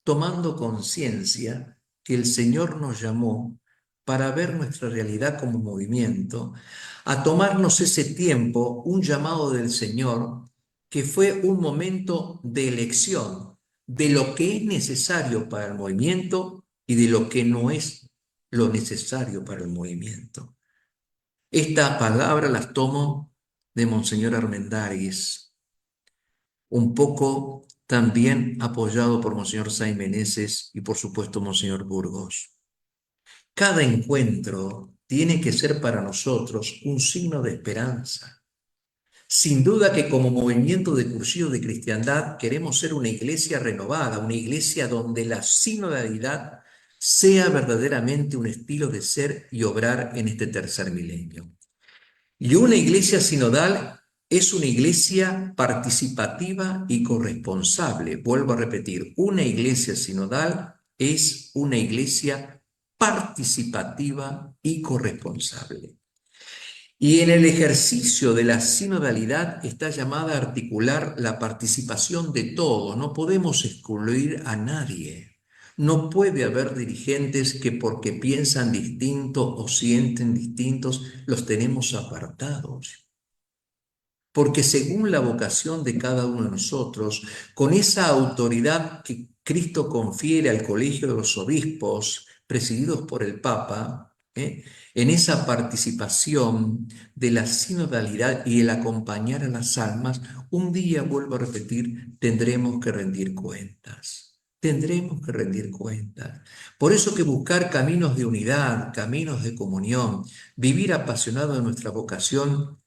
C: tomando conciencia que el Señor nos llamó para ver nuestra realidad como movimiento, a tomarnos ese tiempo, un llamado del Señor, que fue un momento de elección de lo que es necesario para el movimiento y de lo que no es lo necesario para el movimiento. Estas palabras las tomo de Monseñor Armendáriz, un poco también apoyado por Monseñor Say Meneses y por supuesto Monseñor Burgos. Cada encuentro tiene que ser para nosotros un signo de esperanza. Sin duda que como movimiento de cursillo de cristiandad queremos ser una iglesia renovada, una iglesia donde la sinodalidad sea verdaderamente un estilo de ser y obrar en este tercer milenio. Y una iglesia sinodal es una iglesia participativa y corresponsable. Vuelvo a repetir, una iglesia sinodal es una iglesia participativa y corresponsable. Y en el ejercicio de la sinodalidad está llamada a articular la participación de todos. No podemos excluir a nadie. No puede haber dirigentes que porque piensan distinto o sienten distintos, los tenemos apartados. Porque según la vocación de cada uno de nosotros, con esa autoridad que Cristo confiere al Colegio de los Obispos, presididos por el Papa, En esa participación de la sinodalidad y el acompañar a las almas, un día, vuelvo a repetir, tendremos que rendir cuentas. Tendremos que rendir cuentas. Por eso que buscar caminos de unidad, caminos de comunión, vivir apasionado de nuestra vocación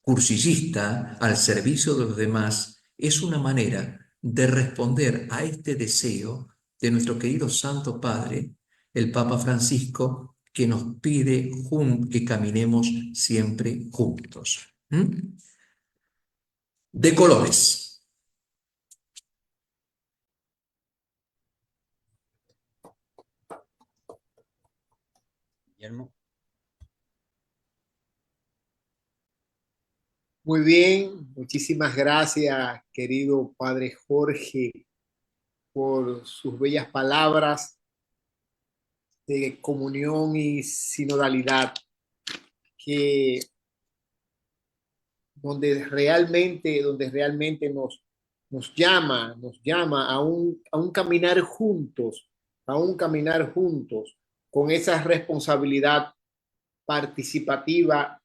C: cursillista al servicio de los demás, es una manera de responder a este deseo de nuestro querido Santo Padre, el Papa Francisco, que nos pide que caminemos siempre juntos. De colores.
D: Guillermo.
B: Muy bien, muchísimas gracias, querido Padre Jorge, por sus bellas palabras de comunión y sinodalidad, que donde realmente nos llama a un caminar juntos, con esa responsabilidad participativa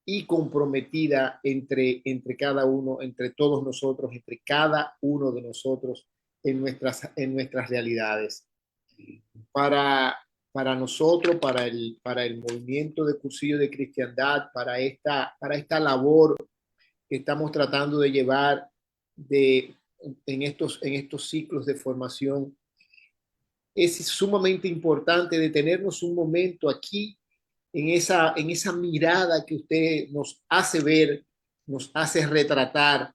B: y comprometida entre cada uno, entre todos nosotros, entre cada uno de nosotros en nuestras realidades. Para nosotros, para el movimiento de Cursillo de Cristiandad, para esta labor que estamos tratando de llevar en estos ciclos de formación, es sumamente importante detenernos un momento aquí en esa mirada que usted nos hace ver, nos hace retratar,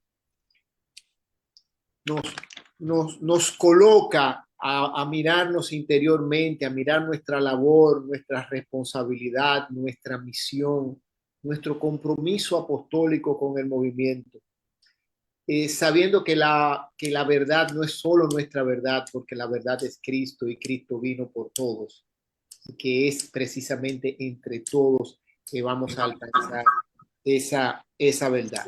B: nos coloca a mirarnos interiormente, a mirar nuestra labor, nuestra responsabilidad, nuestra misión, nuestro compromiso apostólico con el movimiento. Sabiendo que la verdad no es solo nuestra verdad, porque la verdad es Cristo y Cristo vino por todos, y que es precisamente entre todos que vamos a alcanzar esa verdad.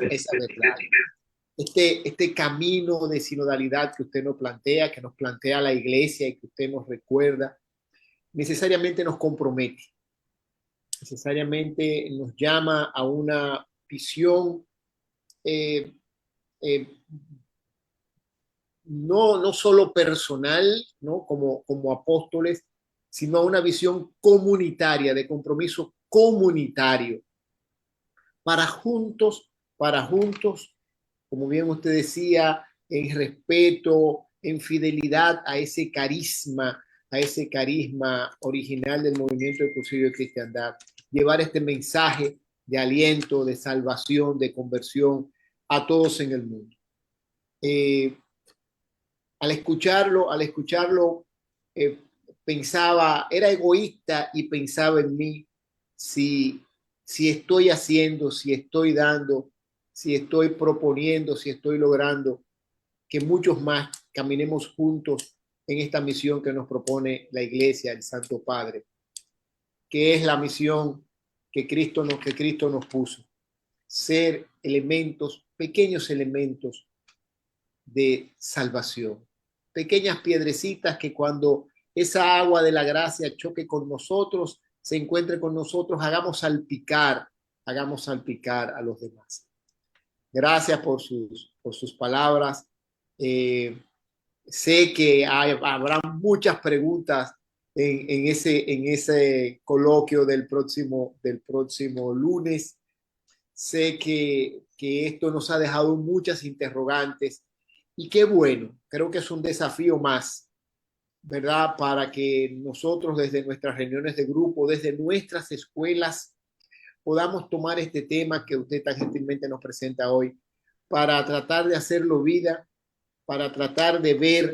B: Este camino de sinodalidad que usted nos plantea, que nos plantea la Iglesia y que usted nos recuerda, necesariamente nos compromete, necesariamente nos llama a una visión no solo personal, ¿no? como apóstoles, sino a una visión comunitaria, de compromiso comunitario, para juntos, como bien usted decía, en respeto, en fidelidad a ese carisma original del movimiento de Cursillo de Cristiandad, llevar este mensaje de aliento, de salvación, de conversión a todos en el mundo. Al escucharlo, pensaba, era egoísta y pensaba en mí, si estoy haciendo, si estoy dando, si estoy proponiendo, si estoy logrando que muchos más caminemos juntos en esta misión que nos propone la Iglesia, el Santo Padre, que es la misión que Cristo nos puso, ser pequeños elementos de salvación, pequeñas piedrecitas que cuando esa agua de la gracia choque con nosotros, se encuentre con nosotros, hagamos salpicar a los demás. Gracias por sus palabras. Sé que habrá muchas preguntas en ese coloquio del próximo lunes. Sé que esto nos ha dejado muchas interrogantes y qué bueno, creo que es un desafío más, ¿verdad? Para que nosotros desde nuestras reuniones de grupo, desde nuestras escuelas, podamos tomar este tema que usted tan gentilmente nos presenta hoy, para tratar de hacerlo vida, para tratar de ver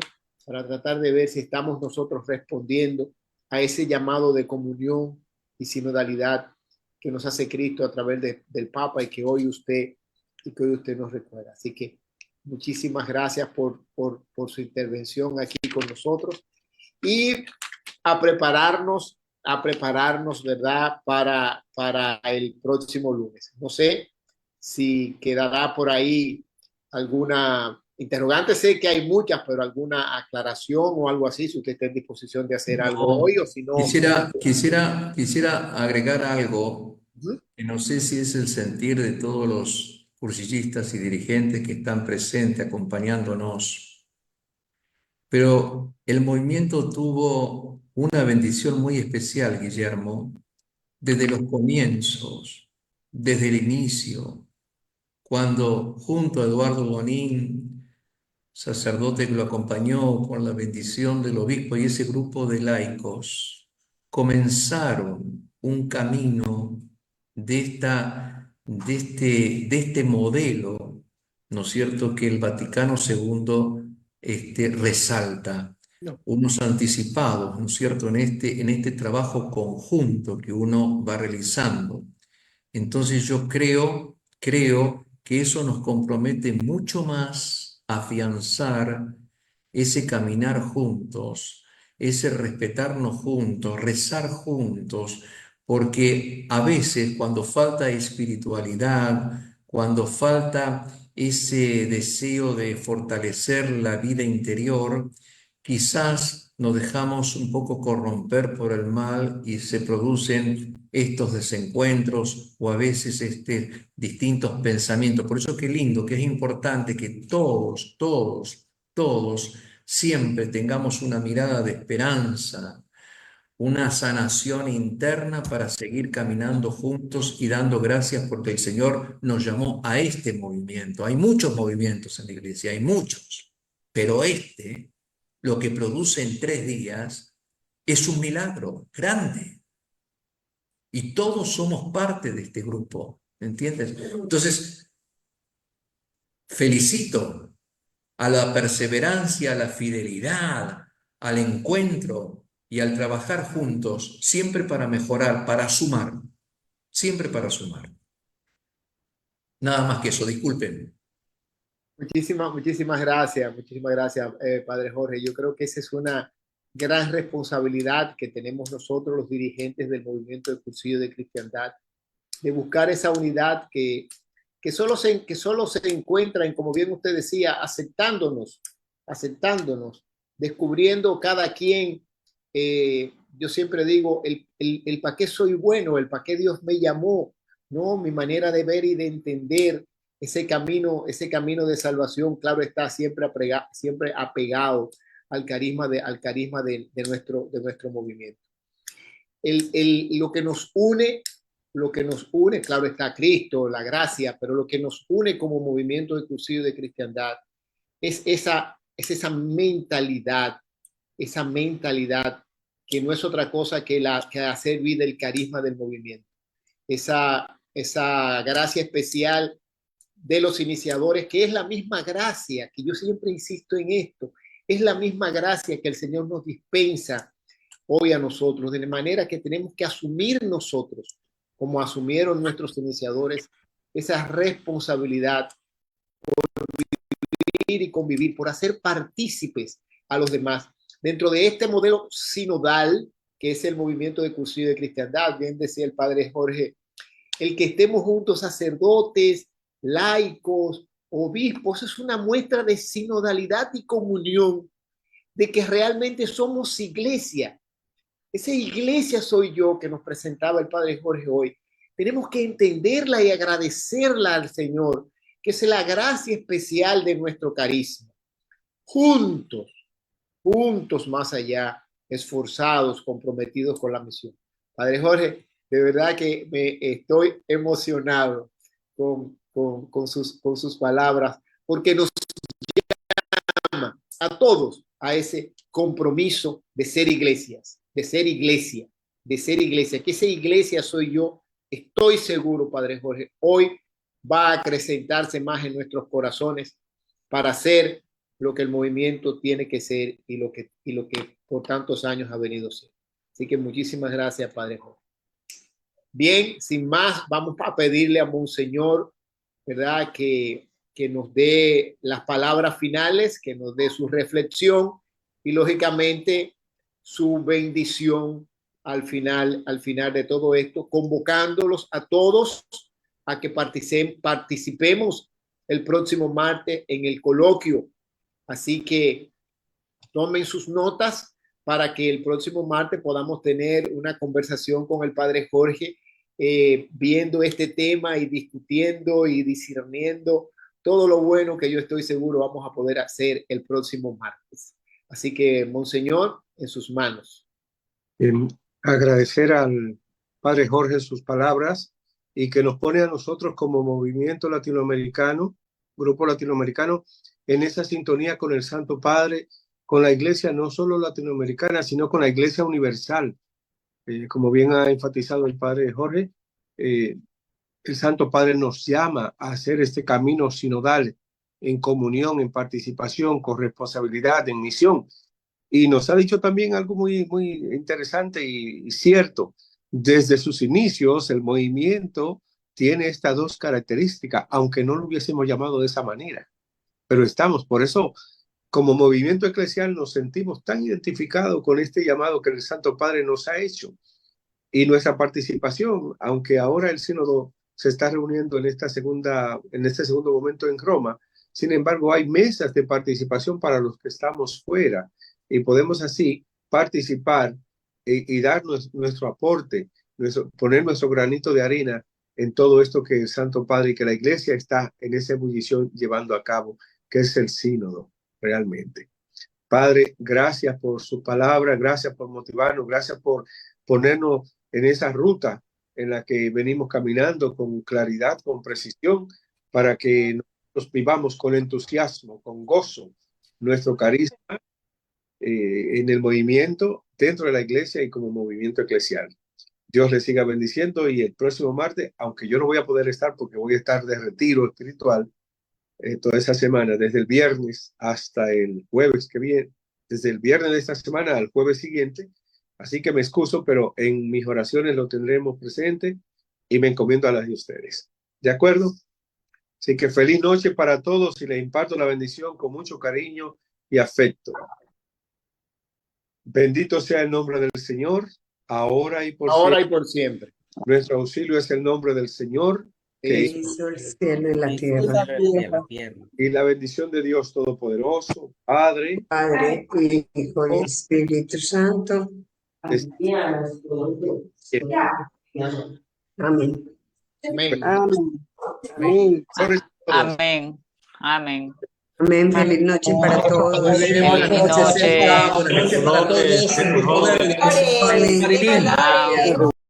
B: si estamos nosotros respondiendo a ese llamado de comunión y sinodalidad que nos hace Cristo a través del Papa y que hoy usted nos recuerda. Así que muchísimas gracias por su intervención aquí con nosotros y a prepararnos, ¿verdad? Para el próximo lunes. No sé si quedará por ahí alguna Interrogantes sé que hay muchas, pero alguna aclaración o algo así, si usted está en disposición de hacer algo
C: No,
B: hoy o si no.
C: quisiera agregar algo
B: Ujú.
C: que no sé si es el sentir de todos los cursillistas y dirigentes que están presentes acompañándonos, pero el movimiento tuvo una bendición muy especial, Guillermo, desde los comienzos, desde el inicio, cuando junto a Eduardo Bonín, sacerdote que lo acompañó con la bendición del obispo y ese grupo de laicos, comenzaron un camino de este modelo, ¿no es cierto?, que el Vaticano II resalta,
B: No.
C: unos anticipados, ¿no es cierto?, en este trabajo conjunto que uno va realizando. Entonces yo creo que eso nos compromete mucho más a afianzar ese caminar juntos, ese respetarnos juntos, rezar juntos, porque a veces cuando falta espiritualidad, cuando falta ese deseo de fortalecer la vida interior, quizás nos dejamos un poco corromper por el mal y se producen estos desencuentros o a veces distintos pensamientos. Por eso qué lindo, que es importante que todos siempre tengamos una mirada de esperanza, una sanación interna para seguir caminando juntos y dando gracias porque el Señor nos llamó a este movimiento. Hay muchos movimientos en la iglesia, hay muchos, pero lo que produce en 3 días, es un milagro grande. Y todos somos parte de este grupo, ¿entiendes? Entonces, felicito a la perseverancia, a la fidelidad, al encuentro y al trabajar juntos, siempre para mejorar, para sumar, siempre para sumar. Nada más que eso, disculpen.
B: Muchísimas gracias, Padre Jorge. Yo creo que esa es una gran responsabilidad que tenemos nosotros, los dirigentes del movimiento de Cursillo de Cristiandad, de buscar esa unidad que solo se encuentra en, como bien usted decía, aceptándonos, descubriendo cada quien. Yo siempre digo, el para qué soy bueno, el para qué Dios me llamó, ¿no? Mi manera de ver y de entender ese camino de salvación, claro está, siempre apegado al carisma de nuestro movimiento. Lo que nos une, claro está Cristo, la gracia, pero lo que nos une como movimiento de Cursillo de Cristiandad es esa mentalidad que no es otra cosa que hacer vida el carisma del movimiento. Esa gracia especial de los iniciadores, que es la misma gracia, que yo siempre insisto en esto, es la misma gracia que el Señor nos dispensa hoy a nosotros, de manera que tenemos que asumir nosotros, como asumieron nuestros iniciadores, esa responsabilidad por vivir y convivir, por hacer partícipes a los demás. Dentro de este modelo sinodal, que es el movimiento de Cursillo de Cristiandad, bien decía el Padre Jorge, el que estemos juntos sacerdotes, laicos, obispos, es una muestra de sinodalidad y comunión, de que realmente somos iglesia. Esa iglesia soy yo que nos presentaba el Padre Jorge hoy. Tenemos que entenderla y agradecerla al Señor, que es la gracia especial de nuestro carisma. Juntos más allá, esforzados, comprometidos con la misión. Padre Jorge, de verdad que me estoy emocionado con sus palabras, porque nos llama a todos a ese compromiso de ser iglesias, de ser iglesia, que esa iglesia soy yo. Estoy seguro, Padre Jorge, hoy va a acrecentarse más en nuestros corazones para ser lo que el movimiento tiene que ser y lo que por tantos años ha venido a ser. Así que muchísimas gracias, Padre Jorge. Bien, sin más, vamos a pedirle a Monseñor, ¿verdad?, que nos dé las palabras finales, que nos dé su reflexión y, lógicamente, su bendición al final de todo esto, convocándolos a todos a que participemos el próximo martes en el coloquio. Así que tomen sus notas para que el próximo martes podamos tener una conversación con el Padre Jorge, viendo este tema y discutiendo y discerniendo todo lo bueno que yo estoy seguro vamos a poder hacer el próximo martes. Así que, Monseñor, en sus manos.
A: Agradecer al Padre Jorge sus palabras y que nos pone a nosotros como movimiento latinoamericano, grupo latinoamericano, en esa sintonía con el Santo Padre, con la iglesia no solo latinoamericana, sino con la iglesia universal. Como bien ha enfatizado el Padre Jorge, el Santo Padre nos llama a hacer este camino sinodal en comunión, en participación, con responsabilidad, en misión. Y nos ha dicho también algo muy, muy interesante y cierto. Desde sus inicios, el movimiento tiene estas dos características, aunque no lo hubiésemos llamado de esa manera. Pero estamos, por eso, como movimiento eclesial, nos sentimos tan identificados con este llamado que el Santo Padre nos ha hecho. Y nuestra participación, aunque ahora el sínodo se está reuniendo en este segundo momento en Roma, sin embargo, hay mesas de participación para los que estamos fuera y podemos así participar y dar nuestro aporte, poner nuestro granito de arena en todo esto que el Santo Padre y que la Iglesia está en esa ebullición llevando a cabo, que es el sínodo realmente. Padre, gracias por su palabra, gracias por motivarnos, gracias por ponernos en esa ruta en la que venimos caminando con claridad, con precisión, para que nos vivamos con entusiasmo, con gozo, nuestro carisma en el movimiento, dentro de la iglesia y como movimiento eclesial. Dios les siga bendiciendo y el próximo martes, aunque yo no voy a poder estar porque voy a estar de retiro espiritual toda esa semana, desde el viernes hasta el jueves que viene, desde el viernes de esta semana al jueves siguiente. Así que me excuso, pero en mis oraciones lo tendremos presente y me encomiendo a las de ustedes. ¿De acuerdo? Así que feliz noche para todos y les imparto la bendición con mucho cariño y afecto. Bendito sea el nombre del Señor, ahora y por
B: siempre.
A: Nuestro auxilio es el nombre del Señor, que
D: hizo el cielo y la tierra.
A: Y la bendición de Dios Todopoderoso, Padre,
D: Hijo y Espíritu Santo. Amén.
E: Amén. Amén.
D: Amén. Feliz noche para todos.
E: Feliz noche.
D: Feliz noche.